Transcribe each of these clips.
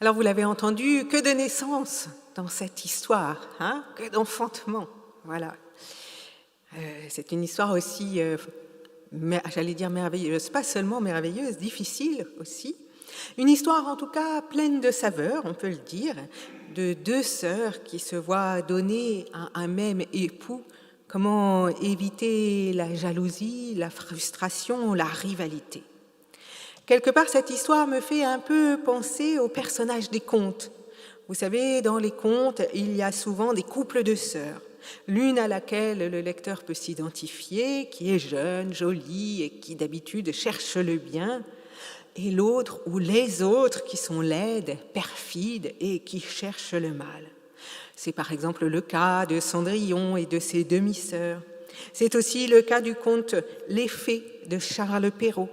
Alors vous l'avez entendu, que de naissance dans cette histoire, hein, que d'enfantement, voilà. C'est une histoire aussi, j'allais dire merveilleuse, pas seulement merveilleuse, difficile aussi. Une histoire en tout cas pleine de saveurs, on peut le dire, de deux sœurs qui se voient donner à un même époux comment éviter la jalousie, la frustration, la rivalité. Quelque part, cette histoire me fait un peu penser aux personnages des contes. Vous savez, dans les contes, il y a souvent des couples de sœurs, l'une à laquelle le lecteur peut s'identifier, qui est jeune, jolie et qui d'habitude cherche le bien, et l'autre ou les autres qui sont laides, perfides et qui cherchent le mal. C'est par exemple le cas de Cendrillon et de ses demi-sœurs. C'est aussi le cas du conte Les Fées de Charles Perrault.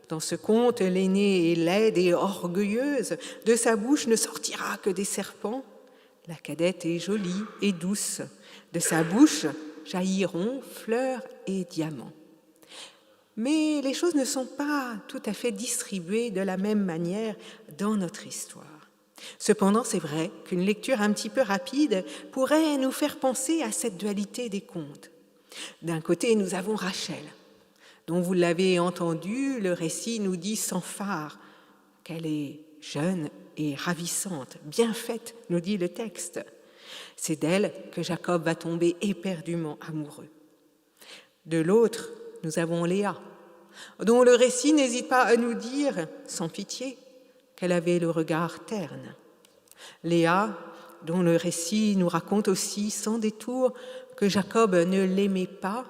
Dans ce conte, l'aînée est laide et orgueilleuse, de sa bouche ne sortira que des serpents. La cadette est jolie et douce, de sa bouche jailliront fleurs et diamants. Mais les choses ne sont pas tout à fait distribuées de la même manière dans notre histoire. Cependant, c'est vrai qu'une lecture un petit peu rapide pourrait nous faire penser à cette dualité des contes. D'un côté, nous avons Rachel, dont vous l'avez entendu, le récit nous dit sans phare qu'elle est jeune et ravissante, bien faite, nous dit le texte. C'est d'elle que Jacob va tomber éperdument amoureux. De l'autre, nous avons Léa, dont le récit n'hésite pas à nous dire, sans pitié, qu'elle avait le regard terne. Léa, dont le récit nous raconte aussi, sans détour, que Jacob ne l'aimait pas,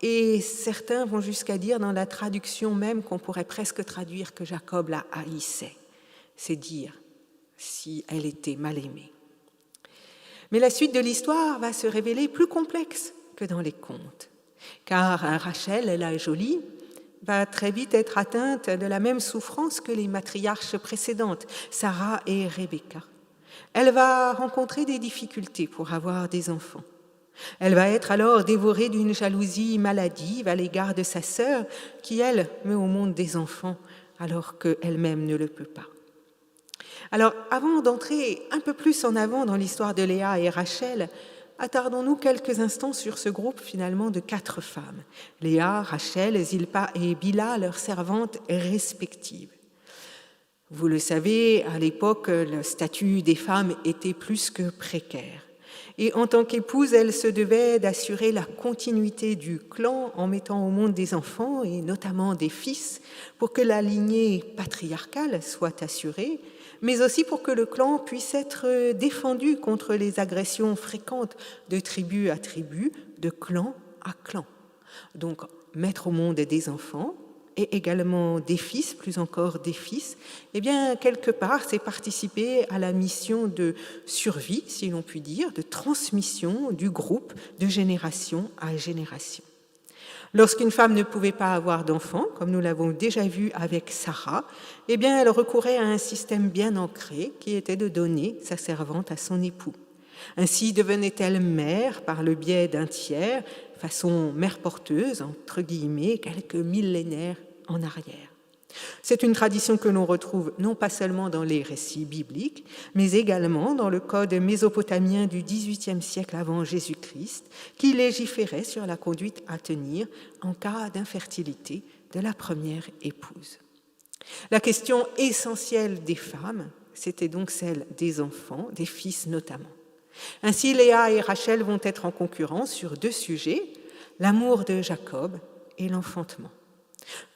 et certains vont jusqu'à dire dans la traduction même qu'on pourrait presque traduire que Jacob la haïssait. C'est dire si elle était mal aimée. Mais la suite de l'histoire va se révéler plus complexe que dans les contes, car Rachel, la jolie, va très vite être atteinte de la même souffrance que les matriarches précédentes, Sarah et Rebecca. Elle va rencontrer des difficultés pour avoir des enfants. Elle va être alors dévorée d'une jalousie maladive à l'égard de sa sœur, qui, elle, met au monde des enfants, alors qu'elle-même ne le peut pas. Alors, avant d'entrer un peu plus en avant dans l'histoire de Léa et Rachel, attardons-nous quelques instants sur ce groupe finalement de 4 femmes. Léa, Rachel, Zilpa et Bila, leurs servantes respectives. Vous le savez, à l'époque, le statut des femmes était plus que précaire. Et en tant qu'épouse, elle se devait d'assurer la continuité du clan en mettant au monde des enfants, et notamment des fils, pour que la lignée patriarcale soit assurée, mais aussi pour que le clan puisse être défendu contre les agressions fréquentes de tribu à tribu, de clan à clan. Donc, mettre au monde des enfants, et également des fils, plus encore des fils, eh bien, quelque part, c'est participer à la mission de survie, si l'on peut dire, de transmission du groupe de génération à génération. Lorsqu'une femme ne pouvait pas avoir d'enfants, comme nous l'avons déjà vu avec Sarah, eh bien, elle recourait à un système bien ancré qui était de donner sa servante à son époux. Ainsi devenait-elle mère par le biais d'un tiers, façon mère porteuse, entre guillemets, quelques millénaires en arrière. C'est une tradition que l'on retrouve non pas seulement dans les récits bibliques, mais également dans le code mésopotamien du XVIIIe siècle avant Jésus-Christ, qui légiférait sur la conduite à tenir en cas d'infertilité de la première épouse. La question essentielle des femmes, c'était donc celle des enfants, des fils notamment. Ainsi, Léa et Rachel vont être en concurrence sur 2 sujets, l'amour de Jacob et l'enfantement.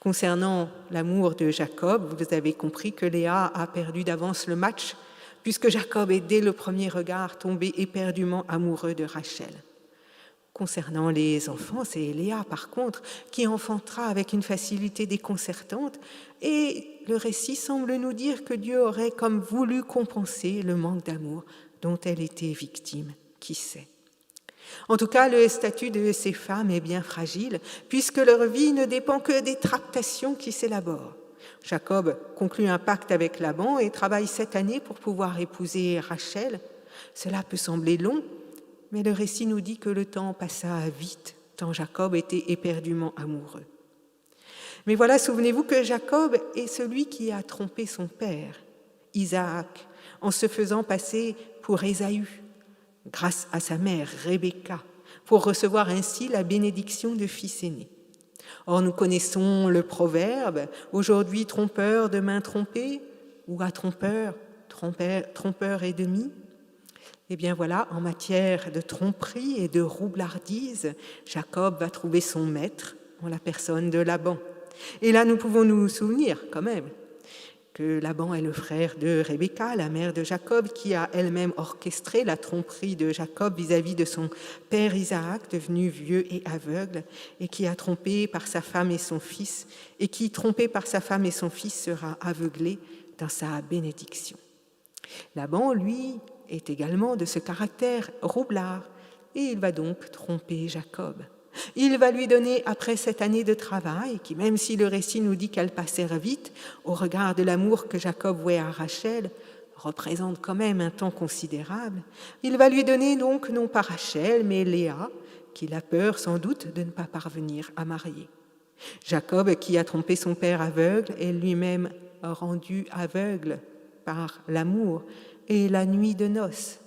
Concernant l'amour de Jacob, vous avez compris que Léa a perdu d'avance le match, puisque Jacob est dès le premier regard tombé éperdument amoureux de Rachel. Concernant les enfants, c'est Léa, par contre, qui enfantera avec une facilité déconcertante, et le récit semble nous dire que Dieu aurait comme voulu compenser le manque d'amour dont elle était victime, qui sait. En tout cas, le statut de ces femmes est bien fragile, puisque leur vie ne dépend que des tractations qui s'élaborent. Jacob conclut un pacte avec Laban et travaille 7 années pour pouvoir épouser Rachel. Cela peut sembler long, mais le récit nous dit que le temps passa vite, tant Jacob était éperdument amoureux. Mais voilà, souvenez-vous que Jacob est celui qui a trompé son père, Isaac, en se faisant passer pour Ésaü, grâce à sa mère Rebecca, pour recevoir ainsi la bénédiction de fils aîné. Or, nous connaissons le proverbe « Aujourd'hui trompeur, demain trompé » ou « à trompeur, trompeur et demi ». Eh bien voilà, en matière de tromperie et de roublardise, Jacob va trouver son maître en la personne de Laban. Et là, nous pouvons nous souvenir quand même que Laban est le frère de Rebecca, la mère de Jacob, qui a elle-même orchestré la tromperie de Jacob vis-à-vis de son père Isaac, devenu vieux et aveugle, et qui a trompé par sa femme et son fils, et qui, trompé par sa femme et son fils, sera aveuglé dans sa bénédiction. Laban, lui, est également de ce caractère roublard, et il va donc tromper Jacob. Il va lui donner, après cette année de travail, qui même si le récit nous dit qu'elle passèrent vite, au regard de l'amour que Jacob vouait à Rachel, représente quand même un temps considérable, il va lui donner donc non pas Rachel, mais Léa, qu'il a peur sans doute de ne pas parvenir à marier. Jacob, qui a trompé son père aveugle, est lui-même rendu aveugle par l'amour et la nuit de noces.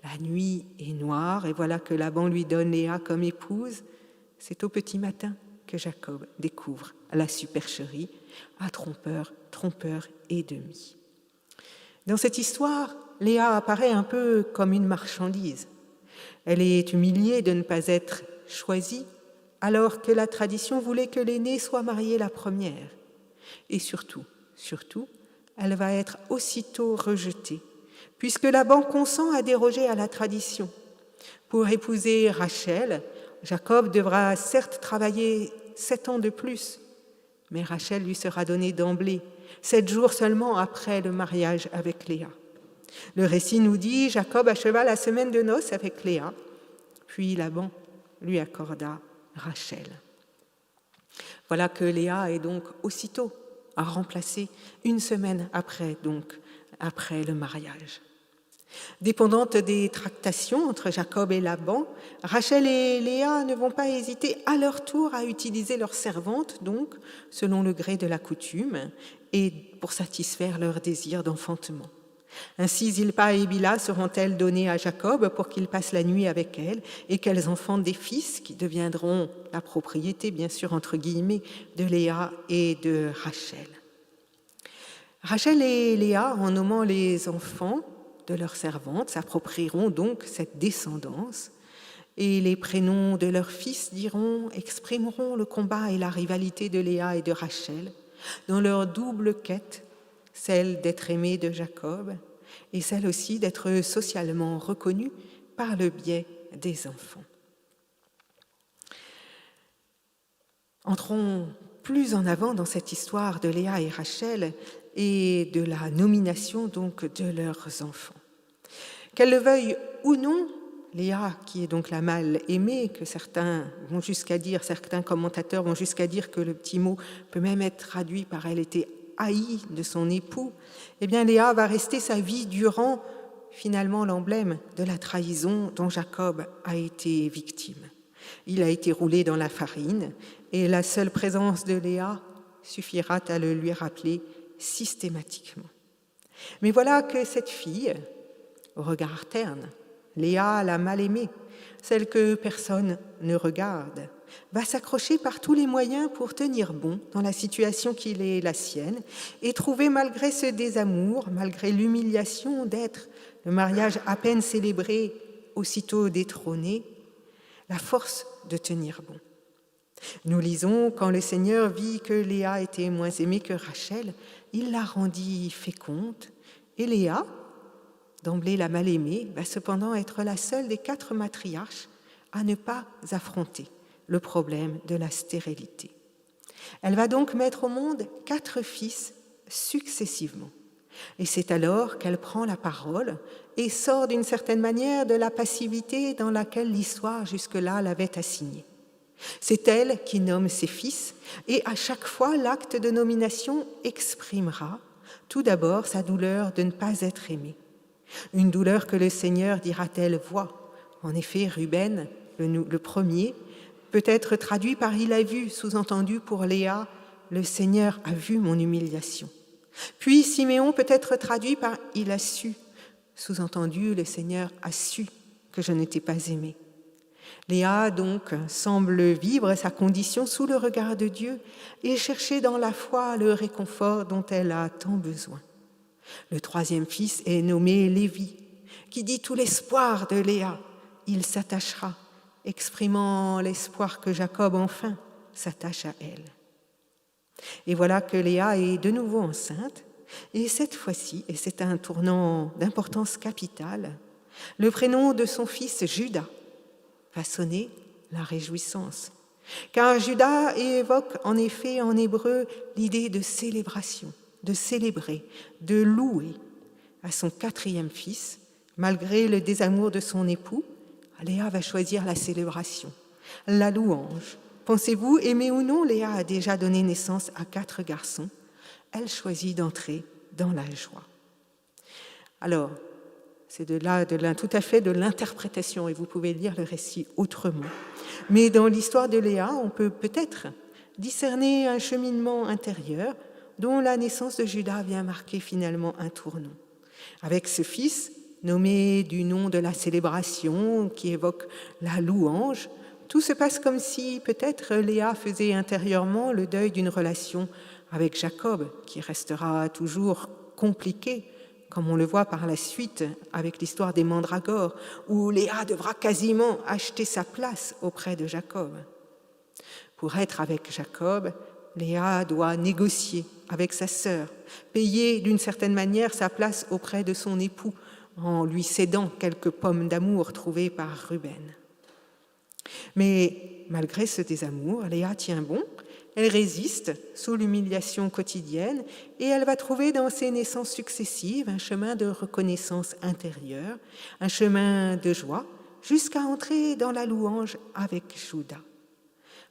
La nuit est noire et voilà que Laban lui donne Léa comme épouse. C'est au petit matin que Jacob découvre la supercherie à trompeur, trompeur et demi. Dans cette histoire, Léa apparaît un peu comme une marchandise. Elle est humiliée de ne pas être choisie, alors que la tradition voulait que l'aînée soit mariée la première. Et surtout, elle va être aussitôt rejetée, puisque Laban consent à déroger à la tradition. Pour épouser Rachel, Jacob devra certes travailler 7 ans de plus, mais Rachel lui sera donnée d'emblée, 7 jours seulement après le mariage avec Léa. Le récit nous dit, Jacob acheva la semaine de noces avec Léa, puis Laban lui accorda Rachel. Voilà que Léa est donc aussitôt à remplacer 1 semaine après le mariage. Dépendante des tractations entre Jacob et Laban, Rachel et Léa ne vont pas hésiter à leur tour à utiliser leurs servantes, donc, selon le gré de la coutume, et pour satisfaire leur désir d'enfantement. Ainsi, Zilpa et Bila seront-elles données à Jacob pour qu'il passe la nuit avec elles et qu'elles enfantent des fils qui deviendront la propriété, bien sûr, entre guillemets, de Léa et de Rachel. Rachel et Léa, en nommant les enfants de leurs servantes, s'approprieront donc cette descendance et les prénoms de leurs fils exprimeront le combat et la rivalité de Léa et de Rachel dans leur double quête, celle d'être aimée de Jacob et celle aussi d'être socialement reconnue par le biais des enfants. Entrons plus en avant dans cette histoire de Léa et Rachel et de la nomination donc de leurs enfants. Qu'elle le veuille ou non, Léa, qui est donc la mal aimée, que certains commentateurs vont jusqu'à dire que le petit mot peut même être traduit par elle était haïe de son époux, eh bien Léa va rester sa vie durant finalement l'emblème de la trahison dont Jacob a été victime. Il a été roulé dans la farine et la seule présence de Léa suffira à le lui rappeler systématiquement. Mais voilà que cette fille, au regard terne, Léa, la mal-aimée, celle que personne ne regarde, va s'accrocher par tous les moyens pour tenir bon dans la situation qui est la sienne et trouver, malgré ce désamour, malgré l'humiliation d'être le mariage à peine célébré, aussitôt détrôné, la force de tenir bon. Nous lisons, quand le Seigneur vit que Léa était moins aimée que Rachel, il la rendit féconde, et Léa, d'emblée la mal-aimée, va cependant être la seule des 4 matriarches à ne pas affronter le problème de la stérilité. Elle va donc mettre au monde 4 fils successivement. Et c'est alors qu'elle prend la parole et sort d'une certaine manière de la passivité dans laquelle l'histoire jusque-là l'avait assignée. C'est elle qui nomme ses fils et à chaque fois l'acte de nomination exprimera tout d'abord sa douleur de ne pas être aimée. Une douleur que le Seigneur, dira-t-elle, voit. En effet, Ruben, le premier, peut être traduit par « il a vu », sous-entendu pour Léa, « le Seigneur a vu mon humiliation ». Puis Siméon peut être traduit par « il a su », Sous-entendu, le Seigneur a su que je n'étais pas aimée. Léa, donc, semble vivre sa condition sous le regard de Dieu et chercher dans la foi le réconfort dont elle a tant besoin. Le troisième fils est nommé Lévi, qui dit tout l'espoir de Léa. Il s'attachera, exprimant l'espoir que Jacob, enfin, s'attache à elle. Et voilà que Léa est de nouveau enceinte, et cette fois-ci, et c'est un tournant d'importance capitale, le prénom de son fils Juda va sonner la réjouissance. Car Juda évoque en effet en hébreu l'idée de célébration, de célébrer, de louer. À son quatrième fils, malgré le désamour de son époux, Léa va choisir la célébration, la louange. Pensez-vous, aimée ou non, Léa a déjà donné naissance à 4 garçons. Elle choisit d'entrer dans la joie. Alors, c'est tout à fait de l'interprétation, et vous pouvez lire le récit autrement. Mais dans l'histoire de Léa, on peut peut-être discerner un cheminement intérieur dont la naissance de Juda vient marquer finalement un tournant. Avec ce fils, nommé du nom de la célébration, qui évoque la louange, tout se passe comme si peut-être Léa faisait intérieurement le deuil d'une relation avec Jacob, qui restera toujours compliquée, comme on le voit par la suite avec l'histoire des mandragores, où Léa devra quasiment acheter sa place auprès de Jacob. Pour être avec Jacob, Léa doit négocier avec sa sœur, payer d'une certaine manière sa place auprès de son époux, en lui cédant quelques pommes d'amour trouvées par Ruben. Mais malgré ce désamour, Léa tient bon. Elle résiste sous l'humiliation quotidienne et elle va trouver dans ses naissances successives un chemin de reconnaissance intérieure, un chemin de joie, jusqu'à entrer dans la louange avec Juda.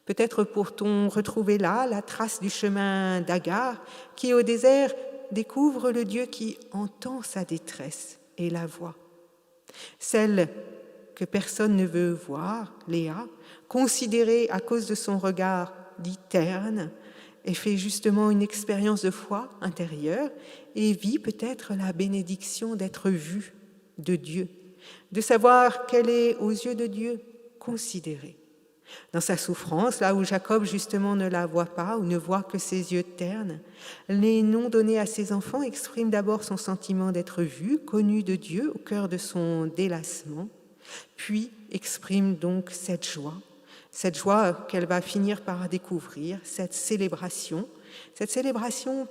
Peut-être pourra-t-on retrouver là la trace du chemin d'Agar qui, au désert, découvre le Dieu qui entend sa détresse et la voit. Celle que personne ne veut voir, Léa, considérée à cause de son regard dit terne, et fait justement une expérience de foi intérieure et vit peut-être la bénédiction d'être vue de Dieu, de savoir qu'elle est aux yeux de Dieu considérée. Dans sa souffrance, là où Jacob justement ne la voit pas ou ne voit que ses yeux ternes, les noms donnés à ses enfants expriment d'abord son sentiment d'être vu, connu de Dieu au cœur de son délassement, puis expriment donc cette joie qu'elle va finir par découvrir, cette célébration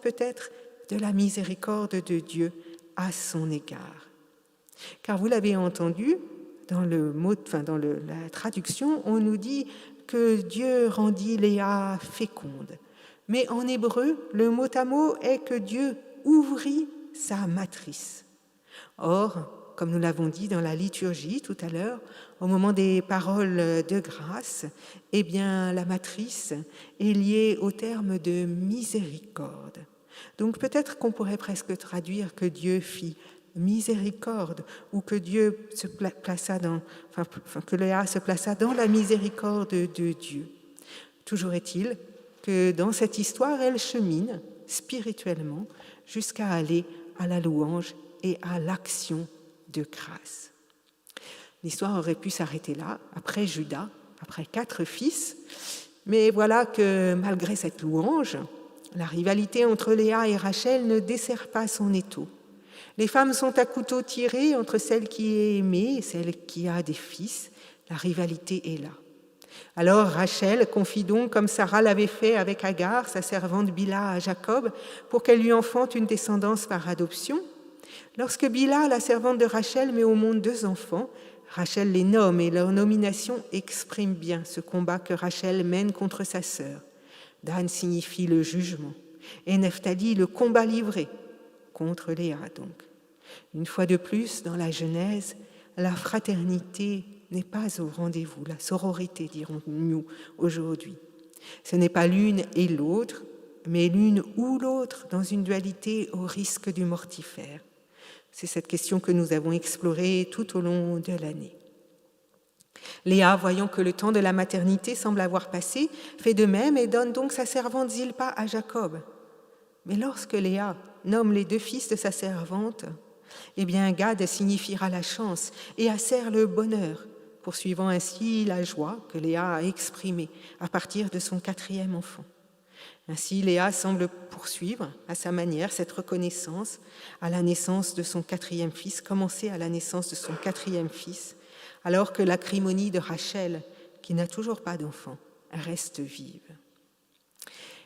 peut-être de la miséricorde de Dieu à son égard. Car vous l'avez entendu, dans la traduction, on nous dit que Dieu rendit Léa féconde. Mais en hébreu, le mot à mot est que Dieu ouvrit sa matrice. Or, comme nous l'avons dit dans la liturgie tout à l'heure, au moment des paroles de grâce, eh bien, la matrice est liée au terme de miséricorde. Donc peut-être qu'on pourrait presque traduire que Dieu fit miséricorde ou que Dieu que Léa se plaça dans la miséricorde de Dieu. Toujours est-il que dans cette histoire, elle chemine spirituellement jusqu'à aller à la louange et à l'action de grâce. L'histoire aurait pu s'arrêter là, après Juda, après 4 fils, mais voilà que malgré cette louange, la rivalité entre Léa et Rachel ne dessert pas son étau. Les femmes sont à couteau tiré entre celle qui est aimée et celle qui a des fils. La rivalité est là. Alors Rachel confie donc, comme Sarah l'avait fait avec Agar, sa servante Bila, à Jacob, pour qu'elle lui enfante une descendance par adoption. Lorsque Bila, la servante de Rachel, met au monde 2 enfants, Rachel les nomme et leur nomination exprime bien ce combat que Rachel mène contre sa sœur. Dan signifie le jugement et Nephtali le combat livré contre Léa donc. Une fois de plus, dans la Genèse, la fraternité n'est pas au rendez-vous, la sororité dirons-nous aujourd'hui. Ce n'est pas l'une et l'autre, mais l'une ou l'autre dans une dualité au risque du mortifère. C'est cette question que nous avons explorée tout au long de l'année. Léa, voyant que le temps de la maternité semble avoir passé, fait de même et donne donc sa servante Zilpa à Jacob. Mais lorsque Léa nomme les 2 fils de sa servante, Eh bien, Gad signifiera la chance et Aser le bonheur, poursuivant ainsi la joie que Léa a exprimée à partir de son 4e enfant. Ainsi, Léa semble poursuivre à sa manière cette reconnaissance à la naissance de son 4e fils, commencer à la naissance de son 4e fils, alors que l'acrimonie de Rachel, qui n'a toujours pas d'enfant, reste vive.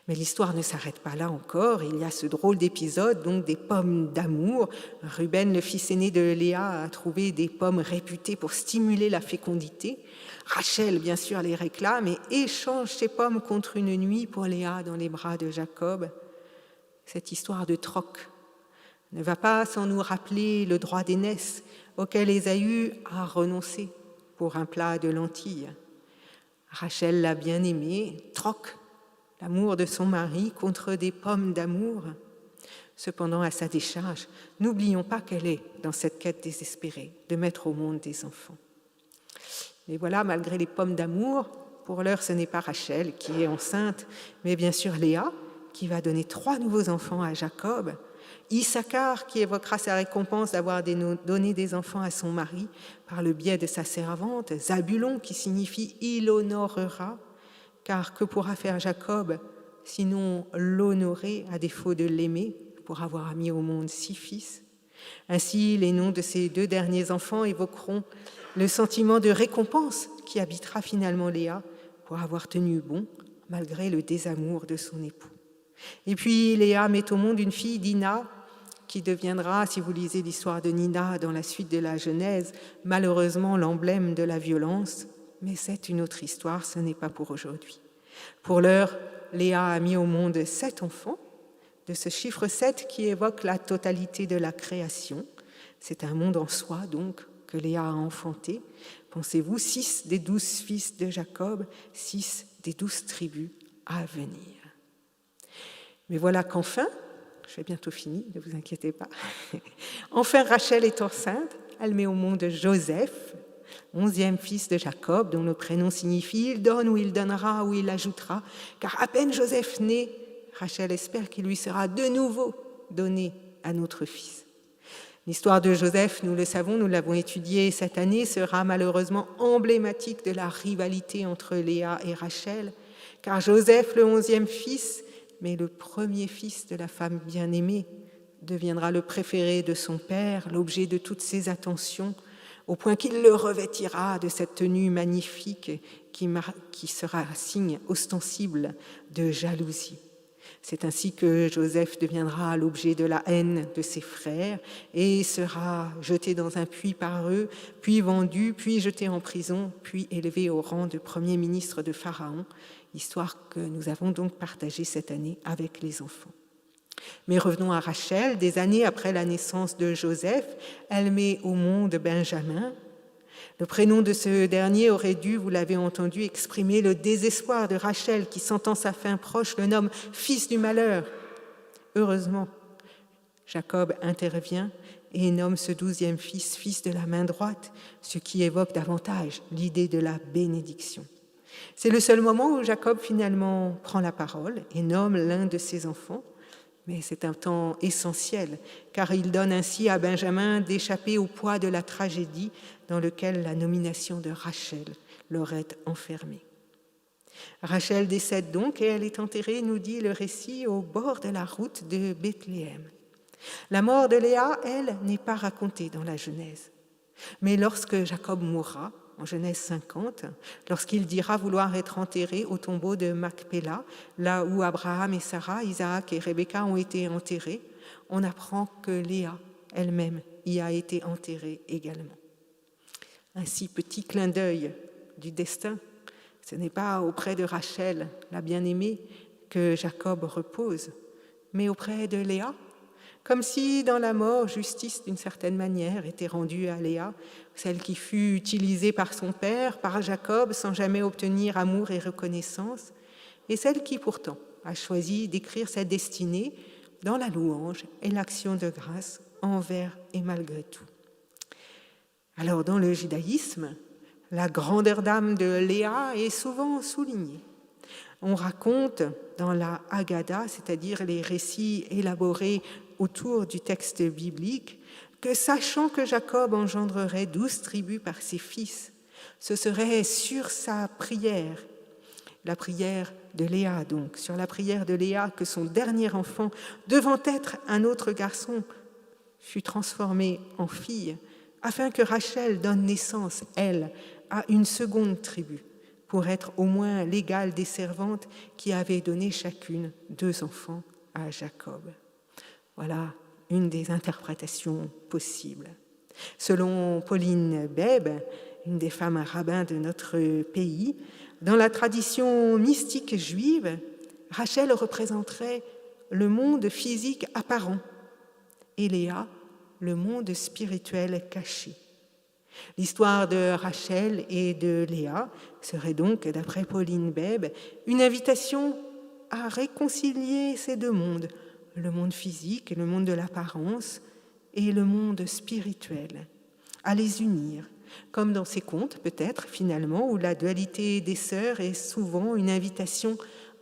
Mais l'histoire ne s'arrête pas là encore. Il y a ce drôle d'épisode, donc des pommes d'amour. Ruben, le fils aîné de Léa, a trouvé des pommes réputées pour stimuler la fécondité. Rachel, bien sûr, les réclame et échange ces pommes contre une nuit pour Léa dans les bras de Jacob. Cette histoire de troc ne va pas sans nous rappeler le droit d'aînesse auquel Ésaü a renoncé pour un plat de lentilles. Rachel l'a bien aimé, troc l'amour de son mari contre des pommes d'amour. Cependant, à sa décharge, n'oublions pas qu'elle est dans cette quête désespérée de mettre au monde des enfants. Et voilà, malgré les pommes d'amour, pour l'heure, ce n'est pas Rachel qui est enceinte, mais bien sûr Léa, qui va donner 3 nouveaux enfants à Jacob, Issachar, qui évoquera sa récompense d'avoir donné des enfants à son mari par le biais de sa servante, Zabulon, qui signifie « il honorera », car que pourra faire Jacob sinon l'honorer à défaut de l'aimer pour avoir mis au monde 6 fils. Ainsi, les noms de ces 2 derniers enfants évoqueront le sentiment de récompense qui habitera finalement Léa pour avoir tenu bon malgré le désamour de son époux. Et puis Léa met au monde une fille, Dina, qui deviendra, si vous lisez l'histoire de Nina dans la suite de la Genèse, malheureusement l'emblème de la violence. Mais c'est une autre histoire, ce n'est pas pour aujourd'hui. Pour l'heure, Léa a mis au monde 7 enfants, de ce chiffre 7 qui évoque la totalité de la création. C'est un monde en soi, donc, que Léa a enfanté. Pensez-vous, 6 des 12 fils de Jacob, 6 des 12 tribus à venir. Mais voilà qu'enfin, je vais bientôt finir, ne vous inquiétez pas, enfin Rachel est enceinte, elle met au monde Joseph, 11e fils de Jacob, dont le prénom signifie « il donne ou il donnera ou il ajoutera », car à peine Joseph naît, Rachel espère qu'il lui sera de nouveau donné un autre fils. L'histoire de Joseph, nous le savons, nous l'avons étudiée cette année, sera malheureusement emblématique de la rivalité entre Léa et Rachel, car Joseph, le 11e fils, mais le premier fils de la femme bien-aimée, deviendra le préféré de son père, l'objet de toutes ses attentions, au point qu'il le revêtira de cette tenue magnifique qui sera signe ostensible de jalousie. C'est ainsi que Joseph deviendra l'objet de la haine de ses frères et sera jeté dans un puits par eux, puis vendu, puis jeté en prison, puis élevé au rang de premier ministre de Pharaon, histoire que nous avons donc partagée cette année avec les enfants. Mais revenons à Rachel. Des années après la naissance de Joseph, elle met au monde Benjamin. Le prénom de ce dernier aurait dû, vous l'avez entendu, exprimer le désespoir de Rachel qui, sentant sa fin proche, le nomme « fils du malheur ». Heureusement, Jacob intervient et nomme ce 12e fils « fils de la main droite », ce qui évoque davantage l'idée de la bénédiction. C'est le seul moment où Jacob finalement prend la parole et nomme l'un de ses enfants. Mais c'est un temps essentiel, car il donne ainsi à Benjamin d'échapper au poids de la tragédie dans lequel la nomination de Rachel l'aurait enfermé. Rachel décède donc et elle est enterrée, nous dit le récit, au bord de la route de Bethléem. La mort de Léa, elle, n'est pas racontée dans la Genèse. Mais lorsque Jacob mourra, en Genèse 50, lorsqu'il dira vouloir être enterré au tombeau de Macpéla, là où Abraham et Sarah, Isaac et Rebecca ont été enterrés, on apprend que Léa elle-même y a été enterrée également. Ainsi, petit clin d'œil du destin, ce n'est pas auprès de Rachel, la bien-aimée, que Jacob repose, mais auprès de Léa, comme si dans la mort, justice d'une certaine manière était rendue à Léa, celle qui fut utilisée par son père, par Jacob, sans jamais obtenir amour et reconnaissance, et celle qui pourtant a choisi d'écrire sa destinée dans la louange et l'action de grâce envers et malgré tout. Alors dans le judaïsme, la grandeur d'âme de Léa est souvent soulignée. On raconte dans la Haggadah, c'est-à-dire les récits élaborés autour du texte biblique, que sachant que Jacob engendrerait 12 tribus par ses fils, ce serait sur sa prière, la prière de Léa donc, sur la prière de Léa que son dernier enfant, devant être un autre garçon, fut transformé en fille, afin que Rachel donne naissance, elle, à une seconde tribu, pour être au moins l'égale des servantes qui avaient donné chacune 2 enfants à Jacob. Voilà une des interprétations possibles. Selon Pauline Bèbe, une des femmes rabbins de notre pays, dans la tradition mystique juive, Rachel représenterait le monde physique apparent et Léa, le monde spirituel caché. L'histoire de Rachel et de Léa serait donc, d'après Pauline Bèbe, une invitation à réconcilier ces 2 mondes, le monde physique, le monde de l'apparence et le monde spirituel, à les unir, comme dans ces contes peut-être finalement où la dualité des sœurs est souvent une invitation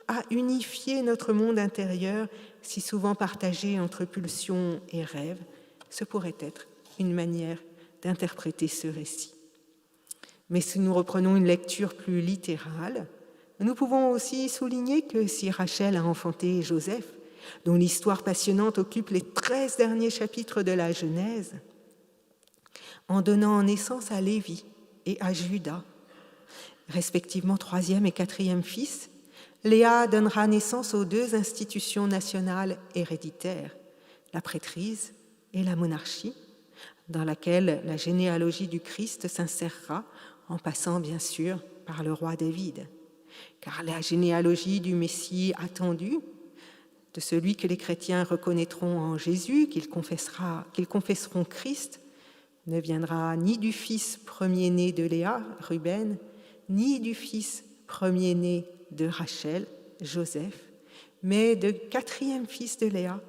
à unifier notre monde intérieur si souvent partagé entre pulsions et rêves. Ce pourrait être une manière d'interpréter ce récit. Mais si nous reprenons une lecture plus littérale, nous pouvons aussi souligner que si Rachel a enfanté Joseph, dont l'histoire passionnante occupe les 13 derniers chapitres de la Genèse, en donnant naissance à Lévi et à Juda, respectivement 3e et 4e fils, Léa donnera naissance aux 2 institutions nationales héréditaires, la prêtrise et la monarchie, dans laquelle la généalogie du Christ s'insérera, en passant bien sûr par le roi David. Car la généalogie du Messie attendu, de celui que les chrétiens reconnaîtront en Jésus, qu'ils confesseront Christ, ne viendra ni du fils premier-né de Léa, Ruben, ni du fils premier-né de Rachel, Joseph, mais de 4e fils de Léa,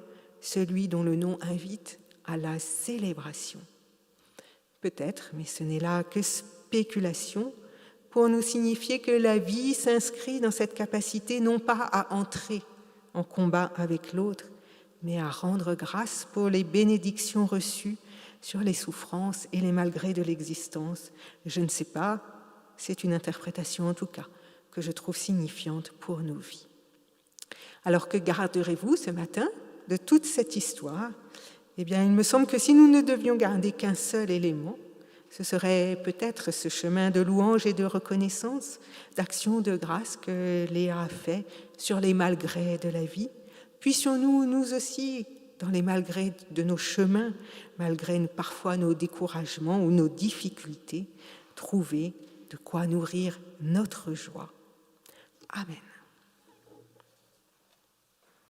celui dont le nom invite à la célébration. Peut-être, mais ce n'est là que spéculation, pour nous signifier que la vie s'inscrit dans cette capacité non pas à entrer en combat avec l'autre, mais à rendre grâce pour les bénédictions reçues sur les souffrances et les malgrés de l'existence. Je ne sais pas, c'est une interprétation en tout cas que je trouve signifiante pour nos vies. Alors que garderez-vous ce matin de toute cette histoire ? Eh bien, il me semble que si nous ne devions garder qu'un seul élément, ce serait peut-être ce chemin de louange et de reconnaissance, d'action de grâce que Léa a fait sur les malgrés de la vie. Puissions-nous, nous aussi, dans les malgrés de nos chemins, malgré parfois nos découragements ou nos difficultés, trouver de quoi nourrir notre joie. Amen.